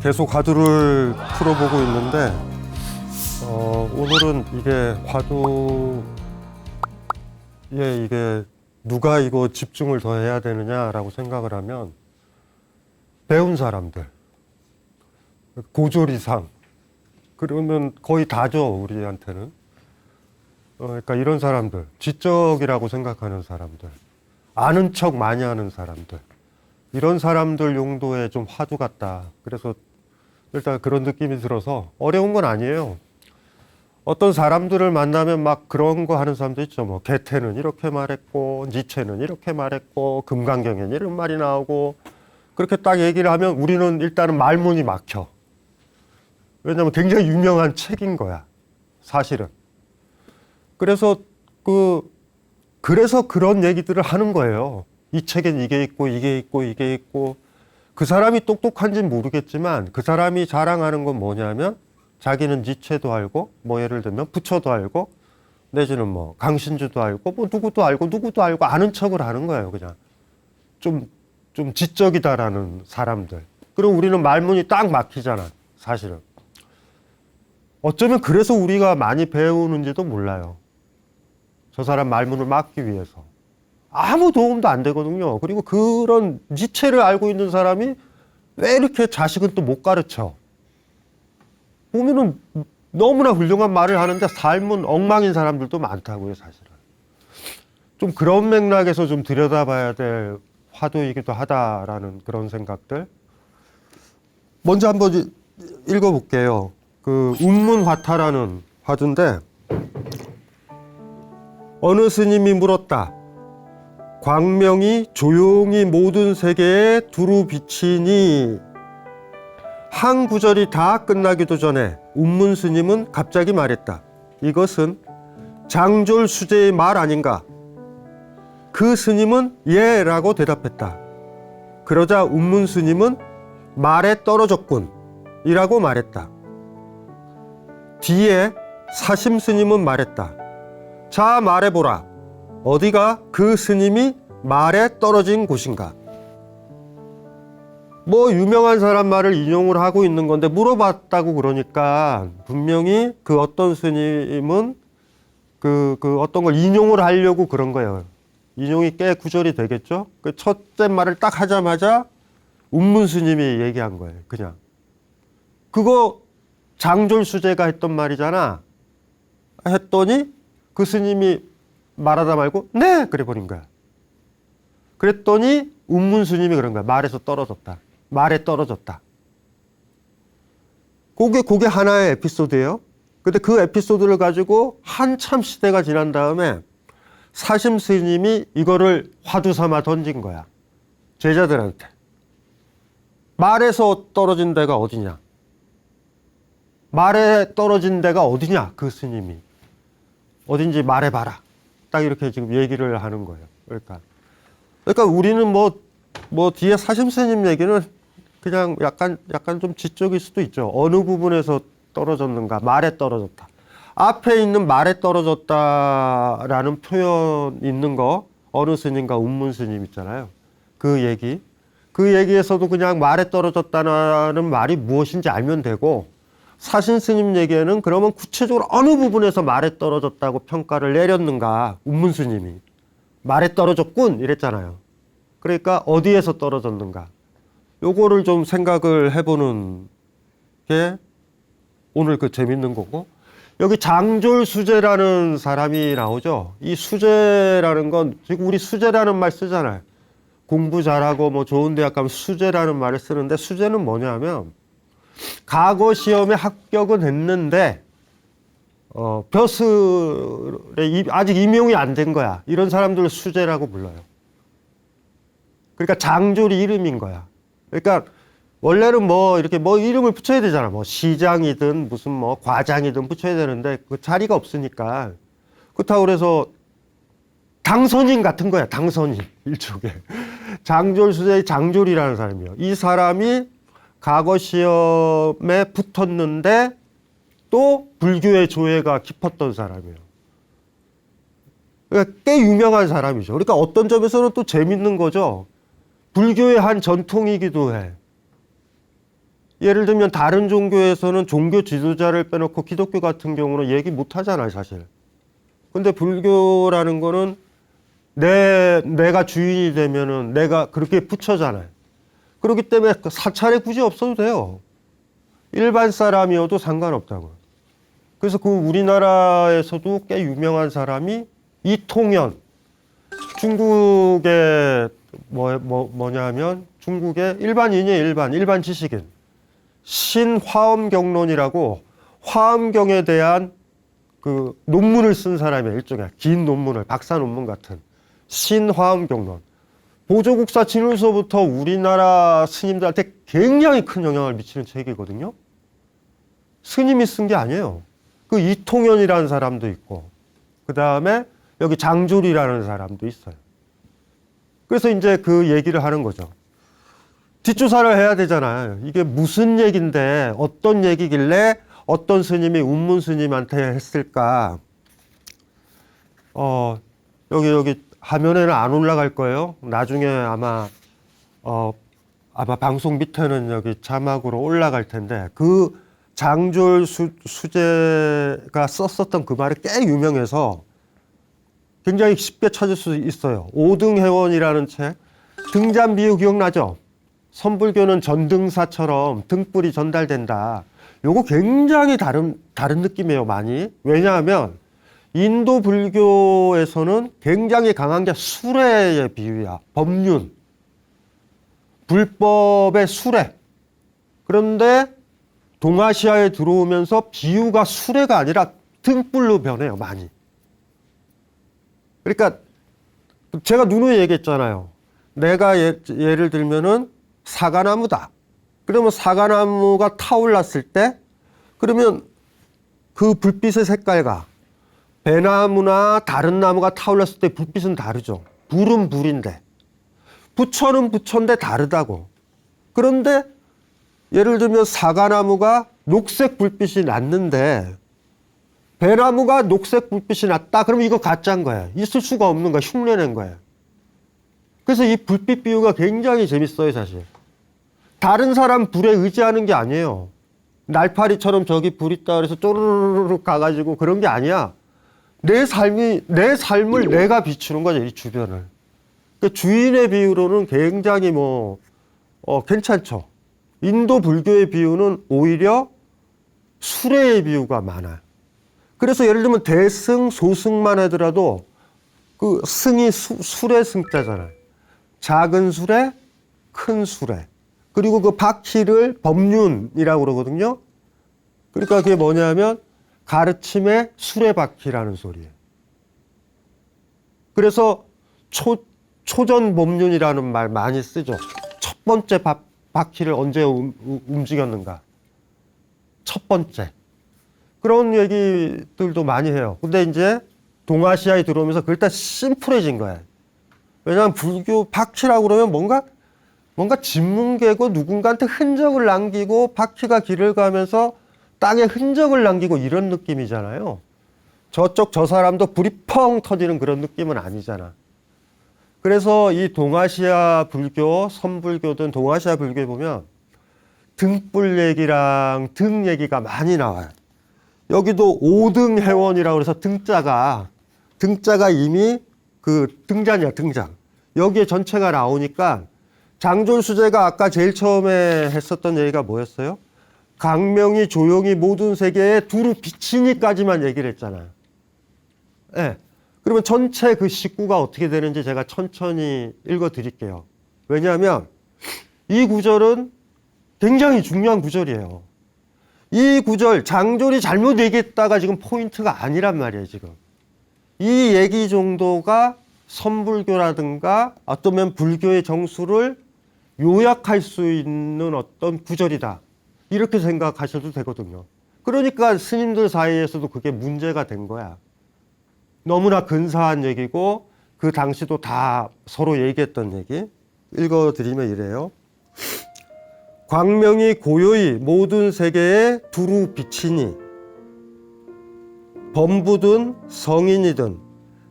계속 화두를 풀어보고 있는데 오늘은 이게 화두에 이게 누가 이거 집중을 더 해야 되느냐라고 생각을 하면 배운 사람들, 고졸 이상, 그러면 거의 다죠, 우리한테는. 그러니까 이런 사람들, 지적이라고 생각하는 사람들, 아는 척 많이 하는 사람들, 이런 사람들 용도의 좀 화두 같다. 그래서 일단 그런 느낌이 들어서 어려운 건 아니에요. 어떤 사람들을 만나면 막 그런 거 하는 사람도 있죠. 뭐 게테는 이렇게 말했고, 니체는 이렇게 말했고, 금강경에는 이런 말이 나오고, 그렇게 딱 얘기를 하면 우리는 일단은 말문이 막혀. 왜냐면 굉장히 유명한 책인 거야, 사실은. 그래서 그래서 그런 얘기들을 하는 거예요. 이 책엔 이게 있고, 이게 있고, 이게 있고. 그 사람이 똑똑한지는 모르겠지만 그 사람이 자랑하는 건 뭐냐면 자기는 니체도 알고, 뭐 예를 들면 부처도 알고, 내지는 뭐 강신주도 알고, 뭐 누구도 알고 아는 척을 하는 거예요. 그냥 좀 지적이다라는 사람들. 그리고 우리는 말문이 딱 막히잖아, 사실은. 어쩌면 그래서 우리가 많이 배우는지도 몰라요. 저 사람 말문을 막기 위해서. 아무 도움도 안 되거든요. 그리고 그런 니체를 알고 있는 사람이 왜 이렇게 자식은 또 못 가르쳐? 보면은 너무나 훌륭한 말을 하는데 삶은 엉망인 사람들도 많다고요, 사실은. 좀 그런 맥락에서 좀 들여다봐야 될 화두이기도 하다라는 그런 생각들. 먼저 한번 읽어볼게요. 그 운문화타라는 화두인데, 어느 스님이 물었다. 광명이 조용히 모든 세계에 두루 비치니. 한 구절이 다 끝나기도 전에 운문 스님은 갑자기 말했다. 이것은 장졸 수제의 말 아닌가? 그 스님은 예 라고 대답했다. 그러자 운문 스님은 말에 떨어졌군 이라고 말했다. 뒤에 사심 스님은 말했다. 자, 말해보라. 어디가 그 스님이 말에 떨어진 곳인가? 뭐 유명한 사람 말을 인용을 하고 있는 건데 물어봤다고 그러니까 분명히 그 어떤 스님은 그 어떤 걸 인용을 하려고 그런 거예요. 인용이 꽤 구절이 되겠죠? 그 첫째 말을 딱 하자마자 운문 스님이 얘기한 거예요. 그냥. 그거 장졸수제가 했던 말이잖아. 했더니 그 스님이 말하다 말고 네! 그래 버린 거야. 그랬더니 운문 스님이 그런 거야. 말에서 떨어졌다. 말에 떨어졌다. 그게 하나의 에피소드예요. 근데 그 에피소드를 가지고 한참 시대가 지난 다음에 사심 스님이 이거를 화두 삼아 던진 거야. 제자들한테. 말에서 떨어진 데가 어디냐? 말에 떨어진 데가 어디냐? 그 스님이. 어딘지 말해봐라. 딱 이렇게 지금 얘기를 하는 거예요. 그러니까 우리는 뭐 뒤에 사심 스님 얘기는 그냥 약간 좀 지적일 수도 있죠. 어느 부분에서 떨어졌는가? 말에 떨어졌다. 앞에 있는 말에 떨어졌다라는 표현 있는 거, 어느 스님과 운문 스님 있잖아요. 그 얘기에서도 그냥 말에 떨어졌다는 말이 무엇인지 알면 되고, 사신 스님 얘기에는 그러면 구체적으로 어느 부분에서 말에 떨어졌다고 평가를 내렸는가? 운문 스님이. 말에 떨어졌군 이랬잖아요. 그러니까 어디에서 떨어졌는가? 요거를 좀 생각을 해보는 게 오늘 그 재밌는 거고, 여기 장졸 수제라는 사람이 나오죠. 이 수제라는 건 지금 우리 수제라는 말 쓰잖아요. 공부 잘하고 뭐 좋은 대학 가면 수제라는 말을 쓰는데, 수제는 뭐냐면 과거 시험에 합격은 했는데 벼슬에 아직 임용이 안 된 거야. 이런 사람들을 수제라고 불러요. 그러니까 장졸이 이름인 거야. 그러니까 원래는 뭐 이렇게 뭐 이름을 붙여야 되잖아. 뭐 시장이든 무슨 뭐 과장이든 붙여야 되는데 그 자리가 없으니까. 그렇다고 그래서 당선인 같은 거야. 당선인. 일종의. 장졸 수제의 장졸이라는 사람이에요. 이 사람이 과거 시험에 붙었는데 또 불교의 조예가 깊었던 사람이에요. 그러니까 꽤 유명한 사람이죠. 그러니까 어떤 점에서는 또 재밌는 거죠. 불교의 한 전통이기도 해. 예를 들면 다른 종교에서는 종교 지도자를 빼놓고 기독교 같은 경우는 얘기 못 하잖아요, 사실. 근데 불교라는 거는 내가 주인이 되면은 내가 그렇게 붙여잖아요. 그렇기 때문에 사찰에 굳이 없어도 돼요. 일반 사람이어도 상관없다고. 그래서 그 우리나라에서도 꽤 유명한 사람이 이통현. 중국의 뭐냐면 중국의 일반인이에요, 일반 지식인. 신화엄경론이라고 화엄경에 대한 그 논문을 쓴 사람이에요. 일종의 긴 논문을, 박사 논문 같은 신화엄경론. 보조국사 진울서부터 우리나라 스님들한테 굉장히 큰 영향을 미치는 책이거든요. 스님이 쓴 게 아니에요. 그 이통현이라는 사람도 있고, 그 다음에 여기 장졸이라는 사람도 있어요. 그래서 이제 그 얘기를 하는 거죠. 뒷조사를 해야 되잖아요. 이게 무슨 얘기인데 어떤 얘기길래 어떤 스님이 운문 스님한테 했을까? 여기 화면에는 안 올라갈 거예요. 나중에 아마 방송 밑에는 여기 자막으로 올라갈 텐데, 그 장졸 수재가 썼었던 그 말이 꽤 유명해서 굉장히 쉽게 찾을 수 있어요. 오등해원이라는 책. 등잔 비유 기억나죠? 선불교는 전등사처럼 등불이 전달된다. 요거 굉장히 다른 느낌이에요, 많이. 왜냐하면 인도 불교에서는 굉장히 강한 게 수레의 비유야. 법륜. 불법의 수레. 그런데 동아시아에 들어오면서 비유가 수레가 아니라 등불로 변해요, 많이. 그러니까 제가 누누이 얘기했잖아요. 내가 예를 들면은 사과나무다. 그러면 사과나무가 타올랐을 때, 그러면 그 불빛의 색깔과 배나무나 다른 나무가 타올랐을 때 불빛은 다르죠. 불은 불인데. 부처는 부처인데 다르다고. 그런데 예를 들면 사과나무가 녹색 불빛이 났는데 배나무가 녹색 불빛이 났다. 그러면 이거 가짜인 거예요. 있을 수가 없는 거야. 흉내낸 거예요. 그래서 이 불빛 비유가 굉장히 재밌어요, 사실. 다른 사람 불에 의지하는 게 아니에요. 날파리처럼 저기 불 있다 그래서 쪼르르륵 가가지고 그런 게 아니야. 내 삶을 내가 비추는 거죠, 이 주변을. 그러니까 주인의 비유로는 굉장히 괜찮죠. 인도 불교의 비유는 오히려 수레의 비유가 많아요. 그래서 예를 들면 대승, 소승만 하더라도 그 승이 수레 승자잖아요. 작은 수레, 큰 수레. 그리고 그 바퀴를 법륜이라고 그러거든요. 그러니까 그게 뭐냐면 가르침의 수레바퀴라는 소리예요. 그래서 초전 법륜이라는 말 많이 쓰죠. 첫 번째 바퀴를 언제 움직였는가. 첫 번째. 그런 얘기들도 많이 해요. 근데 이제 동아시아에 들어오면서 그게 다 심플해진 거예요. 왜냐하면 불교 바퀴라고 그러면 뭔가 진문계고 누군가한테 흔적을 남기고 바퀴가 길을 가면서 땅에 흔적을 남기고 이런 느낌이잖아요. 저 사람도 불이 펑 터지는 그런 느낌은 아니잖아. 그래서 이 동아시아 불교, 선불교든 동아시아 불교에 보면 등불 얘기랑 등 얘기가 많이 나와요. 여기도 오등해원이라고 해서 등자가 이미 그 등잔이야, 등잔. 여기에 전체가 나오니까 장졸수재가 아까 제일 처음에 했었던 얘기가 뭐였어요? 광명이 조용히 모든 세계에 두루 비치니까지만 얘기를 했잖아요. 네. 그러면 전체 그 식구가 어떻게 되는지 제가 천천히 읽어 드릴게요. 왜냐하면 이 구절은 굉장히 중요한 구절이에요. 이 구절, 장졸이 잘못 얘기했다가 지금 포인트가 아니란 말이에요, 지금. 이 얘기 정도가 선불교라든가 어쩌면 불교의 정수를 요약할 수 있는 어떤 구절이다. 이렇게 생각하셔도 되거든요. 그러니까 스님들 사이에서도 그게 문제가 된 거야. 너무나 근사한 얘기고 그 당시도 다 서로 얘기했던 얘기. 읽어드리면 이래요. 광명이 고요히 모든 세계에 두루 비치니 범부든 성인이든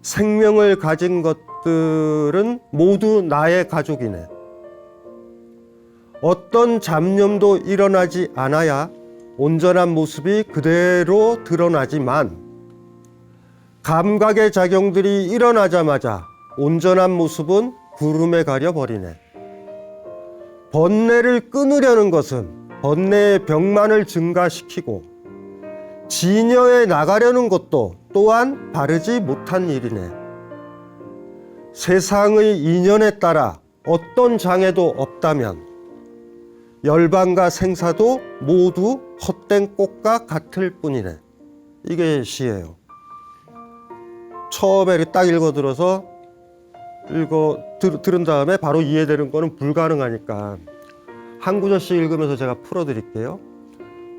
생명을 가진 것들은 모두 나의 가족이네. 어떤 잡념도 일어나지 않아야 온전한 모습이 그대로 드러나지만 감각의 작용들이 일어나자마자 온전한 모습은 구름에 가려버리네. 번뇌를 끊으려는 것은 번뇌의 병만을 증가시키고 진여에 나가려는 것도 또한 바르지 못한 일이네. 세상의 인연에 따라 어떤 장애도 없다면 열반과 생사도 모두 헛된 꽃과 같을 뿐이네. 이게 시예요. 처음에 딱 들은 다음에 바로 이해되는 거는 불가능하니까 한 구절씩 읽으면서 제가 풀어드릴게요.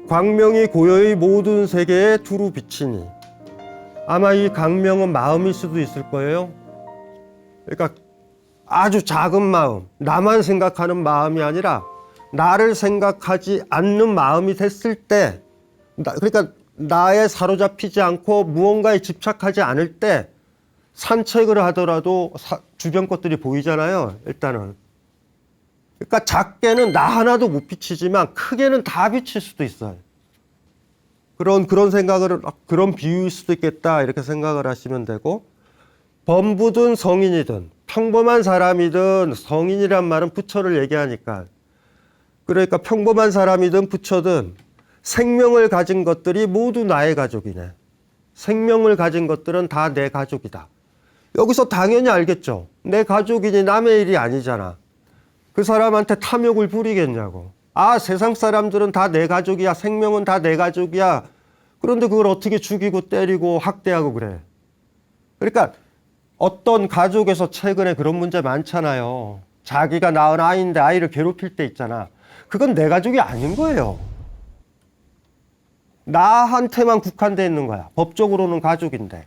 광명이 고요히 모든 세계에 두루 비치니. 아마 이 광명은 마음일 수도 있을 거예요. 그러니까 아주 작은 마음, 나만 생각하는 마음이 아니라 나를 생각하지 않는 마음이 됐을 때, 그러니까 나에 사로잡히지 않고 무언가에 집착하지 않을 때 산책을 하더라도 주변 것들이 보이잖아요. 일단은. 그러니까 작게는 나 하나도 못 비치지만 크게는 다 비칠 수도 있어요. 그런 비유일 수도 있겠다 이렇게 생각을 하시면 되고, 범부든 성인이든 평범한 사람이든, 성인이란 말은 부처를 얘기하니까, 그러니까 평범한 사람이든 부처든 생명을 가진 것들이 모두 나의 가족이네. 생명을 가진 것들은 다 내 가족이다. 여기서 당연히 알겠죠. 내 가족이니 남의 일이 아니잖아. 그 사람한테 탐욕을 부리겠냐고. 아, 세상 사람들은 다 내 가족이야. 생명은 다 내 가족이야. 그런데 그걸 어떻게 죽이고 때리고 학대하고 그래. 그러니까 어떤 가족에서 최근에 그런 문제 많잖아요. 자기가 낳은 아이인데 아이를 괴롭힐 때 있잖아. 그건 내 가족이 아닌 거예요. 나한테만 국한되어 있는 거야. 법적으로는 가족인데.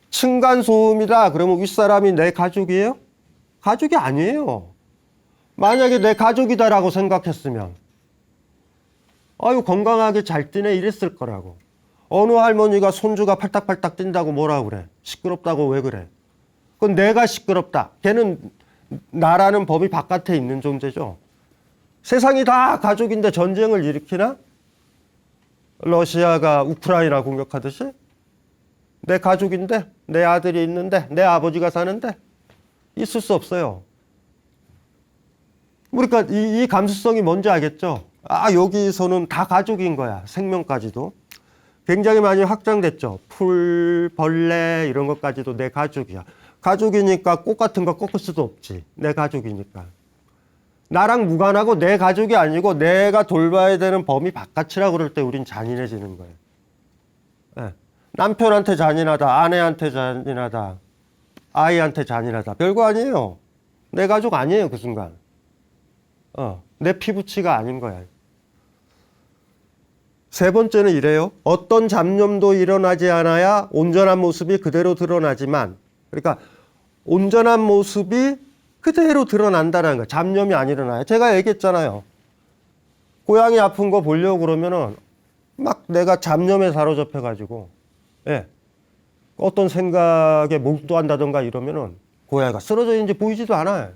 층간소음이다 그러면 윗사람이 내 가족이에요? 가족이 아니에요. 만약에 내 가족이다라고 생각했으면 아유 건강하게 잘 뛰네 이랬을 거라고. 어느 할머니가 손주가 팔딱팔딱 뛴다고 뭐라 그래. 시끄럽다고 왜 그래. 그건 내가 시끄럽다. 걔는 나라는 범위 바깥에 있는 존재죠. 세상이 다 가족인데 전쟁을 일으키나? 러시아가 우크라이나 공격하듯이? 내 가족인데, 내 아들이 있는데, 내 아버지가 사는데 있을 수 없어요. 그러니까 이 감수성이 뭔지 알겠죠? 아, 여기서는 다 가족인 거야. 생명까지도. 굉장히 많이 확장됐죠. 풀, 벌레 이런 것까지도 내 가족이야. 가족이니까 꽃 같은 거 꺾을 수도 없지. 내 가족이니까. 나랑 무관하고 내 가족이 아니고 내가 돌봐야 되는 범위 바깥이라고 그럴 때 우린 잔인해지는 거예요. 네. 남편한테 잔인하다, 아내한테 잔인하다, 아이한테 잔인하다. 별거 아니에요. 내 가족 아니에요, 그 순간. 내 피부치가 아닌 거야. 세 번째는 이래요. 어떤 잡념도 일어나지 않아야 온전한 모습이 그대로 드러나지만, 그러니까 온전한 모습이 그대로 드러난다는 거예요. 잡념이 안 일어나요. 제가 얘기했잖아요. 고양이 아픈 거 보려고 그러면은 막 내가 잡념에 사로잡혀가지고, 예. 어떤 생각에 몰두한다던가 이러면은 고양이가 쓰러져 있는지 보이지도 않아요.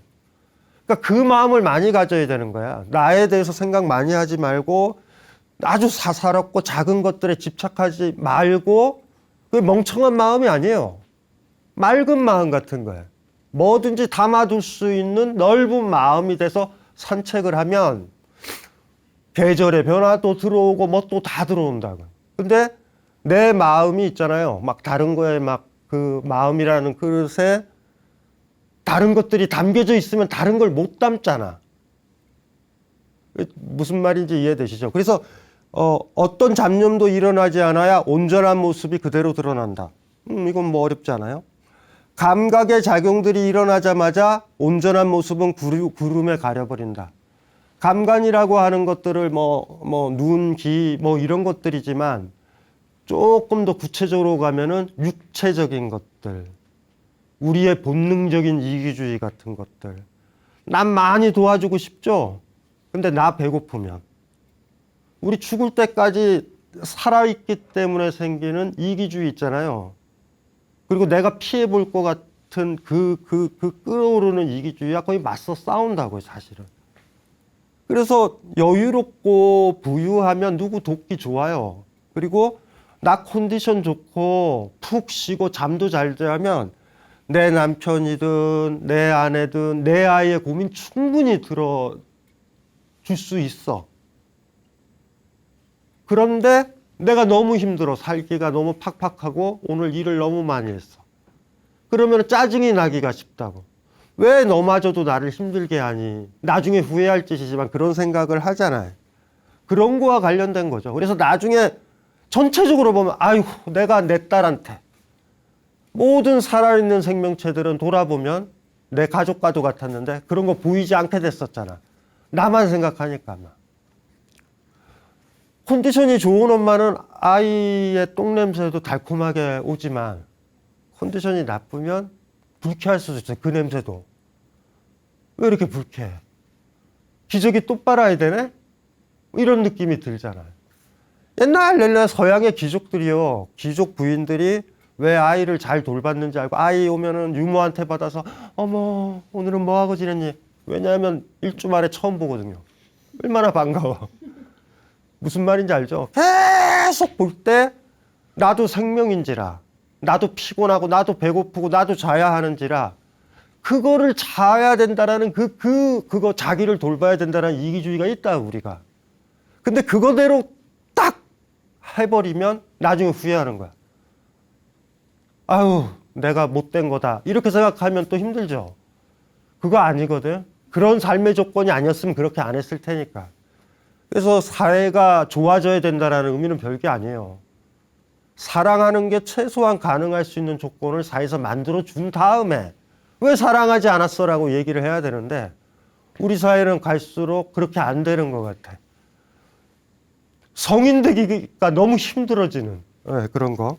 그러니까 그 마음을 많이 가져야 되는 거야. 나에 대해서 생각 많이 하지 말고 아주 사사롭고 작은 것들에 집착하지 말고, 그게 멍청한 마음이 아니에요. 맑은 마음 같은 거예요. 뭐든지 담아둘 수 있는 넓은 마음이 돼서 산책을 하면 계절의 변화도 들어오고 뭐 또 다 들어온다고. 근데 내 마음이 있잖아요. 막 다른 거에 막 그 마음이라는 그릇에 다른 것들이 담겨져 있으면 다른 걸 못 담잖아. 무슨 말인지 이해되시죠? 그래서 어떤 잡념도 일어나지 않아야 온전한 모습이 그대로 드러난다. 이건 뭐 어렵지 않아요? 감각의 작용들이 일어나자마자 온전한 모습은 구름에 가려버린다. 감관이라고 하는 것들을 눈, 귀, 이런 것들이지만 조금 더 구체적으로 가면은 육체적인 것들, 우리의 본능적인 이기주의 같은 것들. 난 많이 도와주고 싶죠? 근데 나 배고프면. 우리 죽을 때까지 살아있기 때문에 생기는 이기주의 있잖아요. 그리고 내가 피해볼 것 같은 그 끌어오르는 이기주의와 거의 맞서 싸운다고요, 사실은. 그래서 여유롭고 부유하면 누구 돕기 좋아요. 그리고 나 컨디션 좋고 푹 쉬고 잠도 잘 자면 내 남편이든 내 아내든 내 아이의 고민 충분히 들어줄 수 있어. 그런데 내가 너무 힘들어. 살기가 너무 팍팍하고 오늘 일을 너무 많이 했어. 그러면 짜증이 나기가 쉽다고. 왜 너마저도 나를 힘들게 하니? 나중에 후회할 짓이지만 그런 생각을 하잖아요. 그런 거와 관련된 거죠. 그래서 나중에 전체적으로 보면 아이고 내가 내 딸한테 모든 살아있는 생명체들은 돌아보면 내 가족과도 같았는데 그런 거 보이지 않게 됐었잖아. 나만 생각하니까 막. 컨디션이 좋은 엄마는 아이의 똥냄새도 달콤하게 오지만 컨디션이 나쁘면 불쾌할 수도 있어요. 그 냄새도. 왜 이렇게 불쾌해? 기저귀 또 빨아야 되네? 이런 느낌이 들잖아요. 옛날 서양의 귀족들이요. 귀족 부인들이 왜 아이를 잘 돌봤는지 알고 아이 오면은 유모한테 받아서 어머 오늘은 뭐하고 지냈니? 왜냐하면 일주 만에 처음 보거든요. 얼마나 반가워. 무슨 말인지 알죠? 계속 볼 때 나도 생명인지라 나도 피곤하고 나도 배고프고 나도 자야 하는지라 그거를 자야 된다라는 그거 자기를 돌봐야 된다라는 이기주의가 있다 우리가. 근데 그거대로 딱 해버리면 나중에 후회하는 거야. 아유 내가 못된 거다 이렇게 생각하면 또 힘들죠. 그거 아니거든. 그런 삶의 조건이 아니었으면 그렇게 안 했을 테니까. 그래서 사회가 좋아져야 된다는 의미는 별게 아니에요. 사랑하는 게 최소한 가능할 수 있는 조건을 사회에서 만들어 준 다음에 왜 사랑하지 않았어? 라고 얘기를 해야 되는데 우리 사회는 갈수록 그렇게 안 되는 것 같아. 성인 되기가 너무 힘들어지는 그런 거.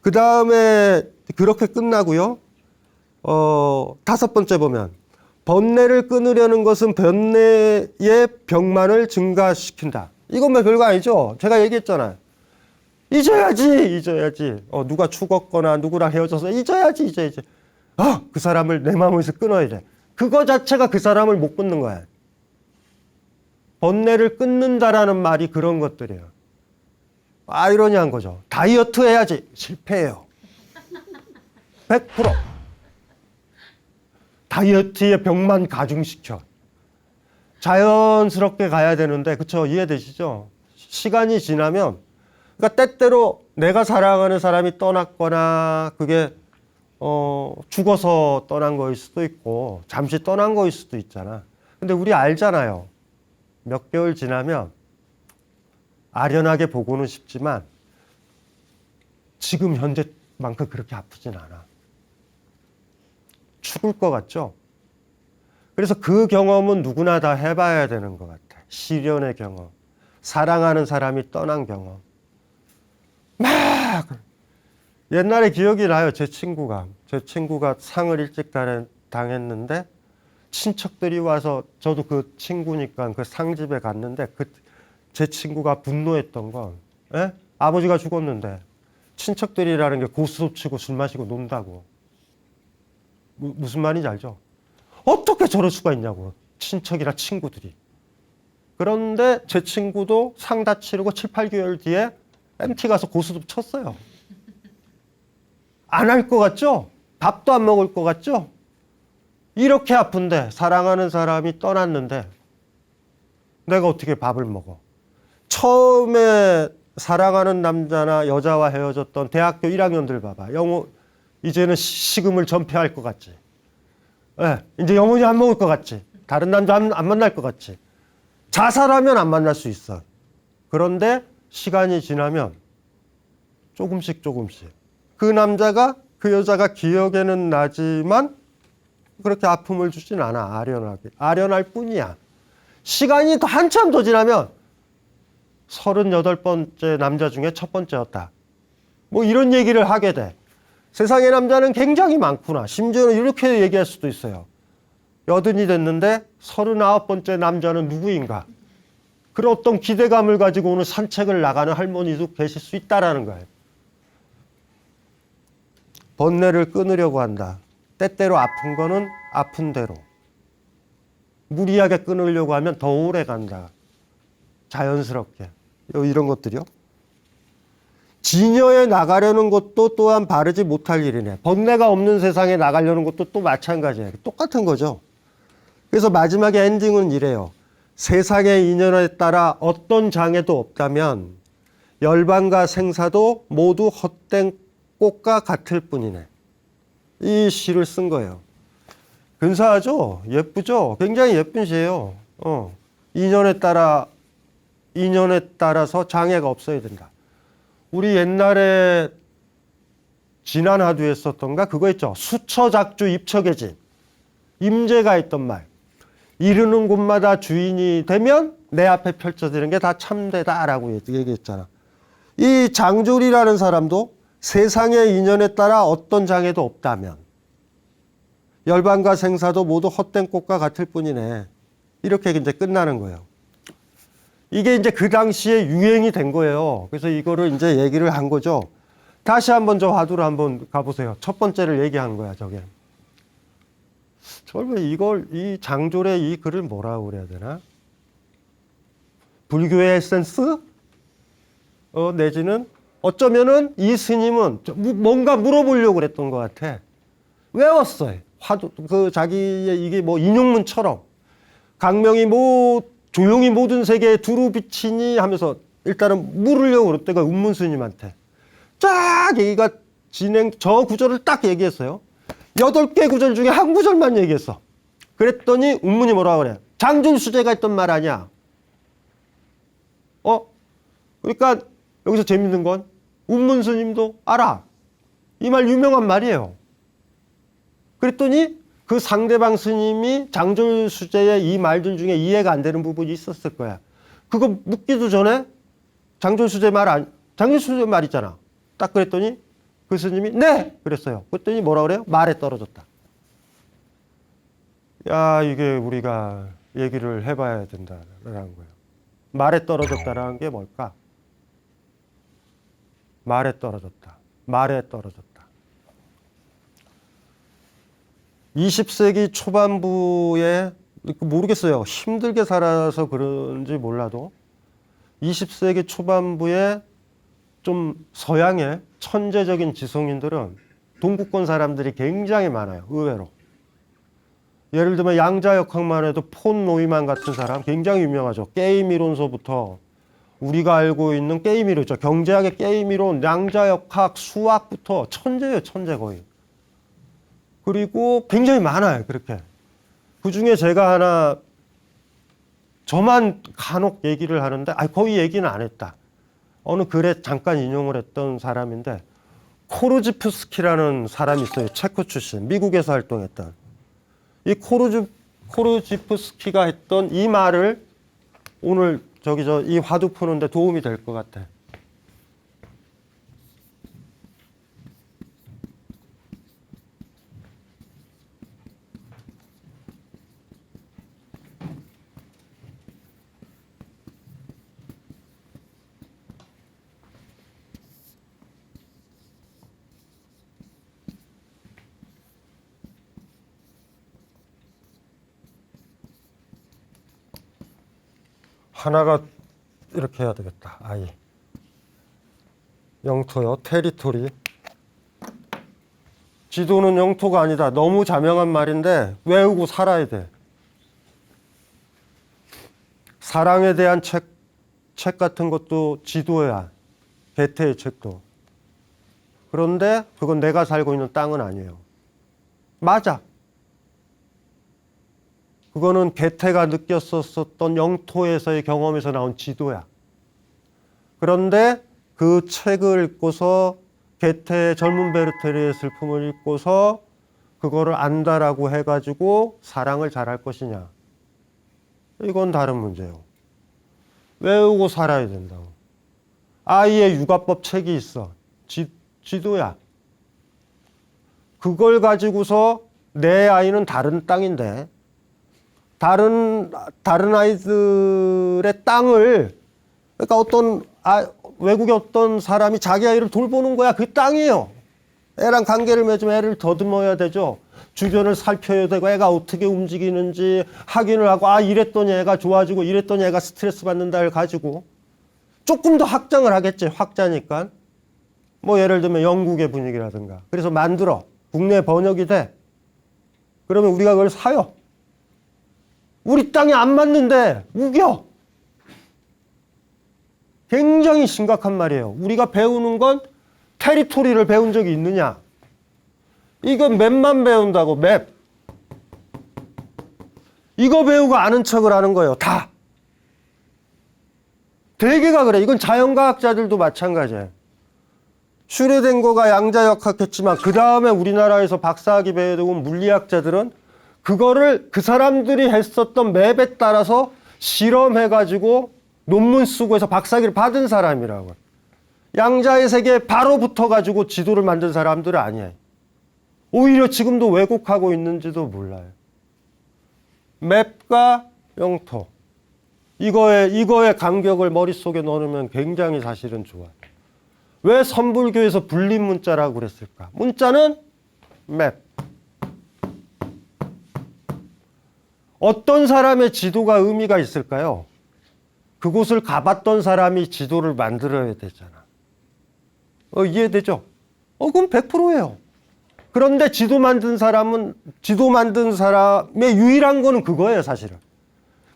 그 다음에 그렇게 끝나고요. 다섯 번째 보면 번뇌를 끊으려는 것은 번뇌의 병만을 증가시킨다. 이건 뭐 별거 아니죠. 제가 얘기했잖아요. 잊어야지. 누가 죽었거나 누구랑 헤어져서 잊어야지. 그 사람을 내 마음에서 끊어야 돼. 그거 자체가 그 사람을 못 끊는 거야. 번뇌를 끊는다라는 말이 그런 것들이에요. 아이러니한 거죠. 다이어트 해야지. 실패해요. 100%. 다이어트의 병만 가중시켜. 자연스럽게 가야 되는데, 그쵸? 이해되시죠? 시간이 지나면, 그러니까 때때로 내가 사랑하는 사람이 떠났거나, 그게, 죽어서 떠난 거일 수도 있고, 잠시 떠난 거일 수도 있잖아. 근데 우리 알잖아요. 몇 개월 지나면, 아련하게 보고는 싶지만, 지금 현재만큼 그렇게 아프진 않아. 죽을 것 같죠? 그래서 그 경험은 누구나 다 해봐야 되는 것 같아. 시련의 경험. 사랑하는 사람이 떠난 경험. 막 옛날에 기억이 나요. 제 친구가 상을 일찍 당했는데 친척들이 와서 저도 그 친구니까 그 상집에 갔는데 제 친구가 분노했던 건 아버지가 죽었는데 친척들이라는 게 고스톱 치고 술 마시고 논다고. 무슨 말인지 알죠? 어떻게 저럴 수가 있냐고. 친척이나 친구들이. 그런데 제 친구도 상 다 치르고 7, 8개월 뒤에 MT 가서 고스톱 쳤어요. 안 할 것 같죠? 밥도 안 먹을 것 같죠? 이렇게 아픈데 사랑하는 사람이 떠났는데 내가 어떻게 밥을 먹어? 처음에 사랑하는 남자나 여자와 헤어졌던 대학교 1학년들 봐봐. 이제는 식음을 전폐할 것 같지. 이제 영원히 안 먹을 것 같지. 다른 남자 안 만날 것 같지. 자살하면 안 만날 수 있어. 그런데 시간이 지나면 조금씩 그 남자가 그 여자가 기억에는 나지만 그렇게 아픔을 주진 않아. 아련할 뿐이야. 시간이 한참 더 지나면 38번째 남자 중에 첫 번째였다. 뭐 이런 얘기를 하게 돼. 세상의 남자는 굉장히 많구나. 심지어는 이렇게 얘기할 수도 있어요. 80이 됐는데 39번째 남자는 누구인가? 그런 어떤 기대감을 가지고 오늘 산책을 나가는 할머니도 계실 수 있다라는 거예요. 번뇌를 끊으려고 한다. 때때로 아픈 거는 아픈 대로. 무리하게 끊으려고 하면 더 오래 간다. 자연스럽게. 이런 것들이요. 진여에 나가려는 것도 또한 바르지 못할 일이네. 번뇌가 없는 세상에 나가려는 것도 또 마찬가지예요. 똑같은 거죠. 그래서 마지막에 엔딩은 이래요. 세상의 인연에 따라 어떤 장애도 없다면 열반과 생사도 모두 헛된 꽃과 같을 뿐이네. 이 시를 쓴 거예요. 근사하죠? 예쁘죠? 굉장히 예쁜 시예요. 인연에 따라서 장애가 없어야 된다. 우리 옛날에 지난 화두에 썼던가 그거 있죠. 수처작주 입처계진. 임재가 있던 말. 이르는 곳마다 주인이 되면 내 앞에 펼쳐지는 게 다 참되다라고 얘기했잖아. 이 장졸이라는 사람도 세상의 인연에 따라 어떤 장애도 없다면 열반과 생사도 모두 헛된 꽃과 같을 뿐이네. 이렇게 이제 끝나는 거예요. 이게 이제 그 당시에 유행이 된 거예요. 그래서 이거를 이제 얘기를 한 거죠. 다시 한번 저 화두로 한번 가보세요. 첫 번째를 얘기한 거야, 저게. 저걸 이 장졸의 이 글을 뭐라고 그래야 되나? 불교의 에센스? 내지는 어쩌면은 이 스님은 뭔가 물어보려고 그랬던 것 같아. 외웠어요. 화두, 자기의 이게 뭐 인용문처럼. 강명이 조용히 모든 세계에 두루 비치니 하면서 일단은 물으려고 그랬다가 운문 스님한테. 쫙 얘기가 저 구절을 딱 얘기했어요. 8개 구절 중에 한 구절만 얘기했어. 그랬더니 운문이 뭐라고 그래? 장졸수재가 했던 말 아니야. 그러니까 여기서 재밌는 건 운문 스님도 알아. 이 말 유명한 말이에요. 그랬더니 그 상대방 스님이 장졸수재의 이 말들 중에 이해가 안 되는 부분이 있었을 거야. 그거 묻기도 전에 장졸수재 말 있잖아. 딱 그랬더니 그 스님이 네! 그랬어요. 그랬더니 뭐라 그래요? 말에 떨어졌다. 야, 이게 우리가 얘기를 해봐야 된다라는 거예요. 말에 떨어졌다라는 게 뭘까? 말에 떨어졌다. 말에 떨어졌다. 20세기 초반부에 모르겠어요. 힘들게 살아서 그런지 몰라도 20세기 초반부에 좀 서양의 천재적인 지성인들은 동구권 사람들이 굉장히 많아요. 의외로. 예를 들면 양자역학만 해도 폰 노이만 같은 사람 굉장히 유명하죠. 게임 이론서부터 우리가 알고 있는 게임 이론이죠. 경제학의 게임 이론, 양자역학, 수학부터 천재예요. 천재 거의. 그리고 굉장히 많아요. 그렇게. 그중에 제가 하나 저만 간혹 얘기를 하는데 거의 얘기는 안 했다. 어느 글에 잠깐 인용을 했던 사람인데 코르지프스키라는 사람이 있어요. 체코 출신. 미국에서 활동했던. 이 코르지프스키가 했던 이 말을 오늘 이 화두 푸는데 도움이 될 것 같아. 하나가 이렇게 해야 되겠다. 영토요. 테리토리. 지도는 영토가 아니다. 너무 자명한 말인데 외우고 살아야 돼. 사랑에 대한 책 같은 것도 지도야. 게테의 책도. 그런데 그건 내가 살고 있는 땅은 아니에요. 맞아. 그거는 게테가 느꼈었던 영토에서의 경험에서 나온 지도야. 그런데 그 책을 읽고서 게테의 젊은 베르테르의 슬픔을 읽고서 그거를 안다라고 해가지고 사랑을 잘할 것이냐. 이건 다른 문제예요. 외우고 살아야 된다고. 아이의 육아법 책이 있어. 지도야. 그걸 가지고서 내 아이는 다른 땅인데 다른 아이들의 땅을 그러니까 외국의 어떤 사람이 자기 아이를 돌보는 거야. 그 땅이에요. 애랑 관계를 맺으면 애를 더듬어야 되죠. 주변을 살펴야 되고 애가 어떻게 움직이는지 확인을 하고 아 이랬더니 애가 좋아지고 이랬더니 애가 스트레스 받는다를 가지고 조금 더 확장을 하겠지. 확자니까. 뭐 예를 들면 영국의 분위기라든가. 그래서 만들어. 국내 번역이 돼. 그러면 우리가 그걸 사요. 우리 땅에 안 맞는데 우겨. 굉장히 심각한 말이에요. 우리가 배우는 건 테리토리를 배운 적이 있느냐. 이건 맵만 배운다고 맵. 이거 배우고 아는 척을 하는 거예요. 다. 대개가 그래. 이건 자연과학자들도 마찬가지예요. 슈레딩거가 양자역학했지만 그 다음에 우리나라에서 박사학위 배워온 물리학자들은 그거를 그 사람들이 했었던 맵에 따라서 실험해가지고 논문 쓰고 해서 박사학위를 받은 사람이라고. 양자의 세계에 바로 붙어가지고 지도를 만든 사람들은 아니에요. 오히려 지금도 왜곡하고 있는지도 몰라요. 맵과 영토. 이거의 간격을 머릿속에 넣으면 굉장히 사실은 좋아요. 왜 선불교에서 분립 문자라고 그랬을까? 문자는 맵. 어떤 사람의 지도가 의미가 있을까요? 그곳을 가봤던 사람이 지도를 만들어야 되잖아. 이해되죠? 그럼 100%예요. 그런데 지도 만든 사람의 유일한 거는 그거예요, 사실은.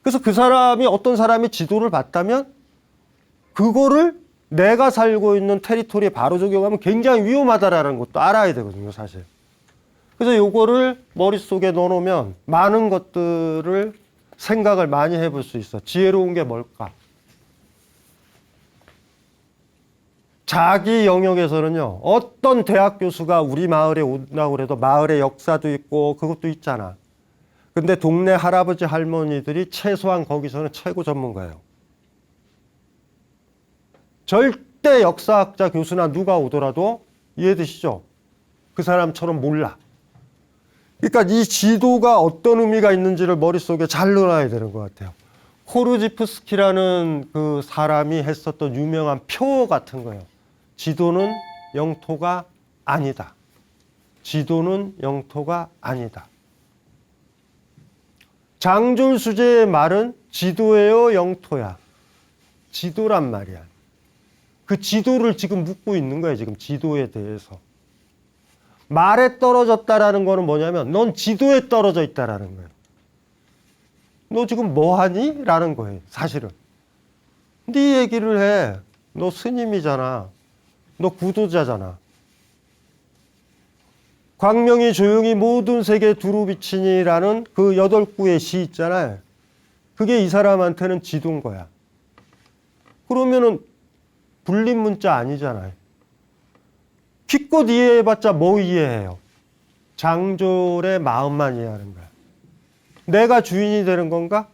그래서 그 사람이 어떤 사람이 지도를 봤다면 그거를 내가 살고 있는 테리토리에 바로 적용하면 굉장히 위험하다라는 것도 알아야 되거든요, 사실. 그래서 요거를 머릿속에 넣어놓으면 많은 것들을 생각을 많이 해볼 수 있어. 지혜로운 게 뭘까? 자기 영역에서는요, 어떤 대학 교수가 우리 마을에 온다고 그래도 마을의 역사도 있고 그것도 있잖아. 근데 동네 할아버지 할머니들이 최소한 거기서는 최고 전문가예요. 절대 역사학자 교수나 누가 오더라도 이해되시죠? 그 사람처럼 몰라. 그러니까 이 지도가 어떤 의미가 있는지를 머릿속에 잘 넣어놔야 되는 것 같아요. 코르지프스키라는 그 사람이 했었던 유명한 표 같은 거예요. 지도는 영토가 아니다. 지도는 영토가 아니다. 장졸수제의 말은 지도예요, 영토야? 지도란 말이야. 그 지도를 지금 묻고 있는 거예요, 지금 지도에 대해서. 말에 떨어졌다라는 거는 뭐냐면 넌 지도에 떨어져 있다라는 거예요. 너 지금 뭐 하니? 라는 거예요, 사실은. 네 얘기를 해. 너 스님이잖아. 너 구도자잖아. 광명이 조용히 모든 세계 두루 비치니라는 그 8구의 시 있잖아요. 그게 이 사람한테는 지도인 거야. 그러면은 불림 문자 아니잖아요. 기껏 이해해봤자 뭐 이해해요? 장졸의 마음만 이해하는 거야. 내가 주인이 되는 건가?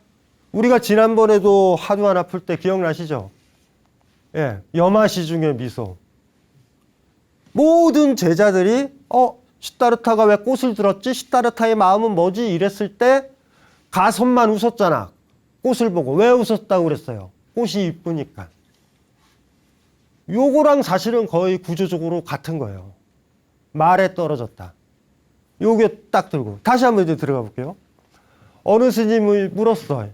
우리가 지난번에도 하두안 아플 때 기억나시죠? 예, 염화시 중에 미소. 모든 제자들이 시타르타가 왜 꽃을 들었지? 시타르타의 마음은 뭐지? 이랬을 때 가섭만 웃었잖아. 꽃을 보고. 왜 웃었다고 그랬어요? 꽃이 이쁘니까. 요거랑 사실은 거의 구조적으로 같은 거예요. 말에 떨어졌다. 요게 딱 들고. 다시 한번 이제 들어가 볼게요. 어느 스님이 물었어요.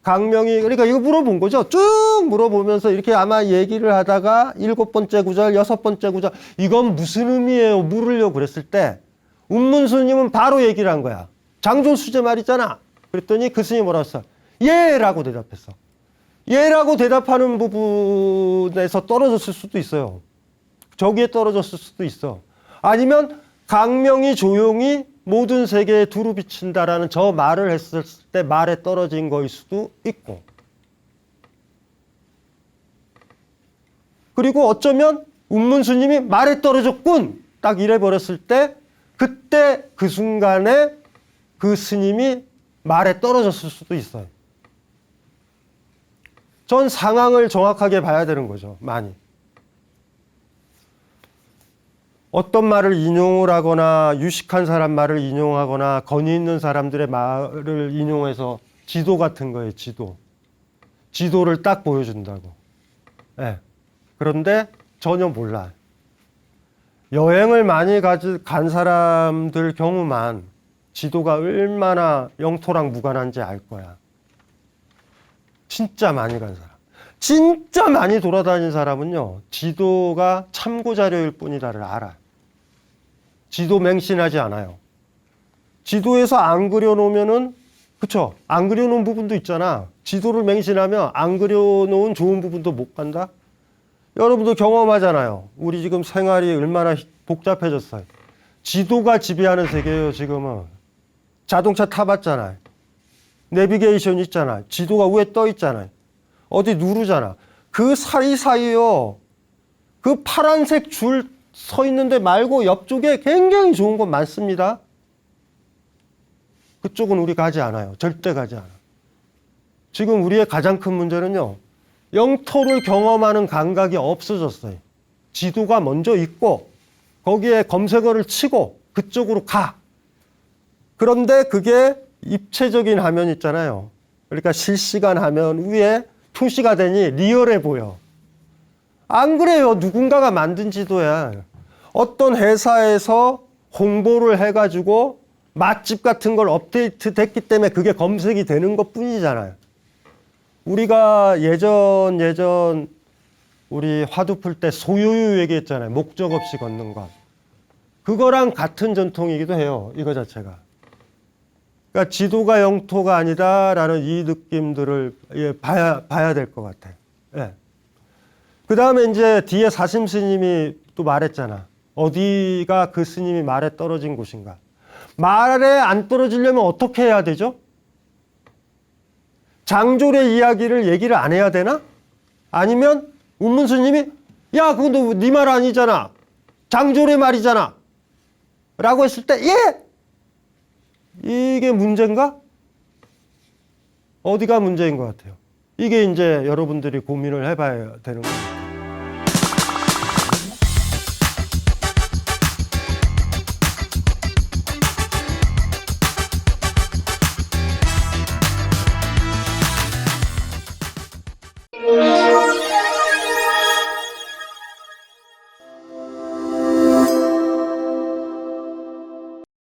강명이, 그러니까 이거 물어본 거죠. 쭉 물어보면서 이렇게 아마 얘기를 하다가 7번째 구절, 6번째 구절, 이건 무슨 의미예요? 물으려고 그랬을 때, 운문스님은 바로 얘기를 한 거야. 장졸수제 말이잖아. 그랬더니 그 스님이 뭐라고 했어? 예! 라고 대답했어. 예라고 대답하는 부분에서 떨어졌을 수도 있어요. 저기에 떨어졌을 수도 있어. 아니면 강명이 조용히 모든 세계에 두루 비친다라는 저 말을 했을 때 말에 떨어진 거일 수도 있고. 그리고 어쩌면 운문스님이 말에 떨어졌군! 딱 이래버렸을 때 그때 그 순간에 그 스님이 말에 떨어졌을 수도 있어요. 전 상황을 정확하게 봐야 되는 거죠. 많이. 어떤 말을 인용을 하거나 유식한 사람 말을 인용하거나 권위 있는 사람들의 말을 인용해서 지도 같은 거예요. 지도. 지도를 딱 보여준다고. 네. 그런데 전혀 몰라요. 여행을 많이 간 사람들 경우만 지도가 얼마나 영토랑 무관한지 알 거야. 진짜 많이 간 사람. 진짜 많이 돌아다닌 사람은요, 지도가 참고 자료일 뿐이다를 알아요. 지도 맹신하지 않아요. 지도에서 안 그려놓으면은, 그쵸? 안 그려놓은 부분도 있잖아. 지도를 맹신하면 안 그려놓은 좋은 부분도 못 간다? 여러분도 경험하잖아요. 우리 지금 생활이 얼마나 복잡해졌어요. 지도가 지배하는 세계예요, 지금은. 자동차 타봤잖아요. 내비게이션 있잖아요. 지도가 위에 떠 있잖아요. 어디 누르잖아. 그 사이사이요. 그 파란색 줄 서 있는데 말고 옆쪽에 굉장히 좋은 곳 많습니다. 그쪽은 우리 가지 않아요. 절대 가지 않아요. 지금 우리의 가장 큰 문제는요, 영토를 경험하는 감각이 없어졌어요. 지도가 먼저 있고 거기에 검색어를 치고 그쪽으로 가. 그런데 그게 입체적인 화면 있잖아요. 그러니까 실시간 화면 위에 표시가 되니 리얼해 보여. 안 그래요. 누군가가 만든 지도야. 어떤 회사에서 홍보를 해가지고 맛집 같은 걸 업데이트 됐기 때문에 그게 검색이 되는 것 뿐이잖아요. 우리가 예전 우리 화두 풀 때 소유유 얘기했잖아요. 목적 없이 걷는 것. 그거랑 같은 전통이기도 해요. 이거 자체가. 그러니까 지도가 영토가 아니다라는 이 느낌들을 봐야 될 것 같아요. 예. 그 다음에 이제 뒤에 사심 스님이 또 말했잖아. 어디가 그 스님이 말에 떨어진 곳인가. 말에 안 떨어지려면 어떻게 해야 되죠? 장졸의 이야기를 얘기를 안 해야 되나? 아니면 운문 스님이 야 그거 네 말 아니잖아. 장졸의 말이잖아. 라고 했을 때 예! 이게 문제인가? 어디가 문제인 것 같아요? 이게 이제 여러분들이 고민을 해봐야 되는 거예요.